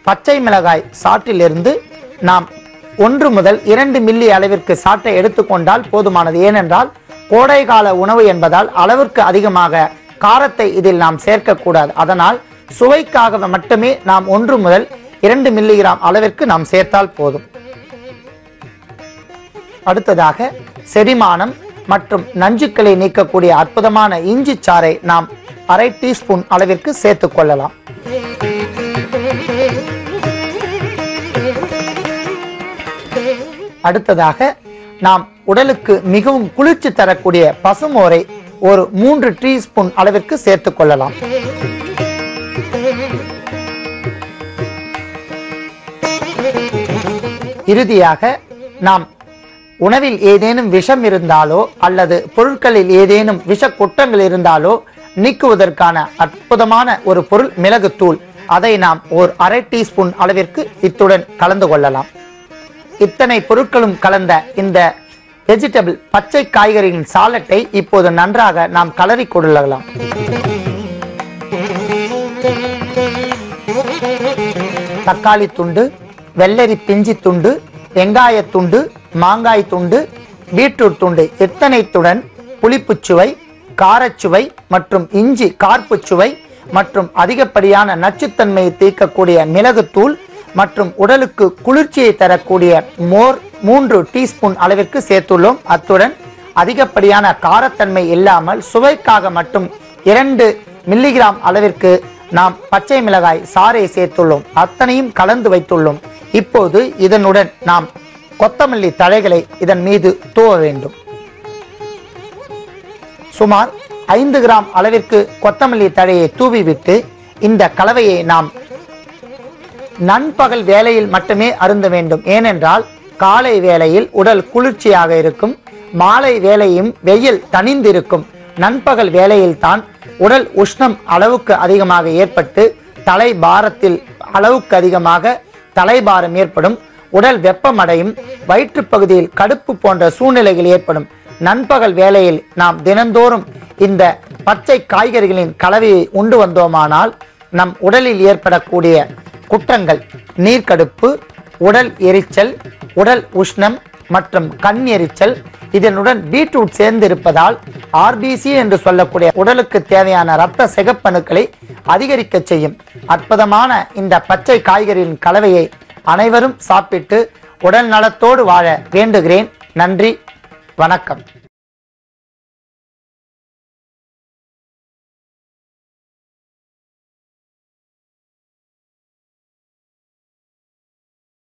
பச்சை மிளகாய் சாற்றிலிருந்து நாம் 1 முதல் 2 மில்லி அளவிற்கு சாற்றை எடுத்துக்கொண்டால் போதுமானது. ஏனென்றால் கோடைகால உணவு என்பதால் அளவிற்கு அதிகமாக காரத்தை இதில் நாம் சேர்க்கக்கூடாது. அதனால் சுவைக்காக மட்டுமே நாம் 1 முதல் 2 மில்லிகிராம் அளவிற்கு நாம் சேர்த்தால் போதும். அடுத்ததாக செரிமானம் மற்றும் நஞ்சுக்களை நீக்கக்கூடிய அற்புதமான இஞ்சி சாறை நாம் 1/2 டீஸ்பூன் அளவிற்கு சேர்த்துக் கொள்ளலாம். அடுத்ததாக நாம் உடலுக்கு மிகவும் குளிர்ச்சி தரக்கூடிய பசுமோரை ஒரு 3 டீஸ்பூன் அளவிற்கு சேர்த்துக் கொள்ளலாம். இறுதியாக நாம் உணவில் ஏதேனும் விஷம் இருந்தாலோ அல்லது பொருட்களில் ஏதேனும் விஷ குற்றங்கள் இருந்தாலோ நீக்குவதற்கான அற்புதமான ஒரு பொருள் மிளகுத்தூள். அதை நாம் ஒரு 1/2 டீஸ்பூன் அளவிற்கு இத்துடன் கலந்து கொள்ளலாம். இத்தனை பொருட்களும் கலந்த இந்த வெஜிடபிள் பச்சை காய்கறிகளின் சாலட்டை இப்போது நன்றாக நாம் கலரி கொள்ளலாம். தக்காளி துண்டு, வெள்ளரி பிஞ்சி துண்டு, வெங்காய துண்டு, மாங்காய் துண்டு, பீட்ரூட் துண்டு இத்தனைத்துடன் புளிப்புச்சுவை, காரச்சுவை மற்றும் இஞ்சி கார்ப்புச்சுவை மற்றும் அதிகப்படியான நச்சுத்தன்மையை தீர்க்கக்கூடிய மிளகுத்தூள் மற்றும் உடலுக்கு குளிர்ச்சியை தரக்கூடிய மோர் 3 டீஸ்பூன் அளவிற்கு சேர்த்துள்ளோம். அத்துடன் அதிகப்படியான காரத்தன்மை இல்லாமல் சுவைக்காக மட்டும் 2 மில்லிகிராம் அளவிற்கு நாம் பச்சை மிளகாய் சாறை சேர்த்துள்ளோம். அத்தனையும் கலந்து வைத்துள்ளோம். இப்போது இதனுடன் நாம் கொத்தமல்லி தழைகளை இதன் மீது தூவ வேண்டும். சுமார் 5 கிராம் அளவிற்கு கொத்தமல்லி தழையை தூவிவிட்டு இந்த கலவையை நாம் நண்பகல் வேளையில் மட்டுமே அருந்த வேண்டும். ஏனென்றால் காலை வேளையில் உடல் குளிர்ச்சியாக இருக்கும், மாலை வேளையும் வெயில் தணிந்திருக்கும். நண்பகல் வேளையில் தான் உடல் உஷ்ணம் அளவுக்கு அதிகமாக ஏற்பட்டு தலை பாரத்தில் அளவுக்கு அதிகமாக தலைபாரம் ஏற்படும், உடல் வெப்பமடையும், வயிற்று பகுதியில் கடுப்பு போன்ற சூழ்நிலைகள் ஏற்படும். நண்பகல் வேளையில் நாம் தினந்தோறும் இந்த பச்சை காய்கறிகளின் கலவையை உண்டு வந்தோமானால் நம் உடலில் ஏற்படக்கூடிய குற்றங்கள் நீர்க்கடுப்பு, உடல் எரிச்சல், உடல் உஷ்ணம் மற்றும் கண் எரிச்சல், இதனுடன் பீட்ரூட் சேர்ந்து இருப்பதால் ஆர்பிசி என்று சொல்லக்கூடிய உடலுக்கு தேவையான இரத்த சிகப்பணுக்களை அதிகரிக்க செய்யும். அற்புதமான இந்த பச்சை காய்கறியின் கலவையை அனைவரும் சாப்பிட்டு உடல் நலத்தோடு வாழ வேண்டுகிறேன். நன்றி, வணக்கம்.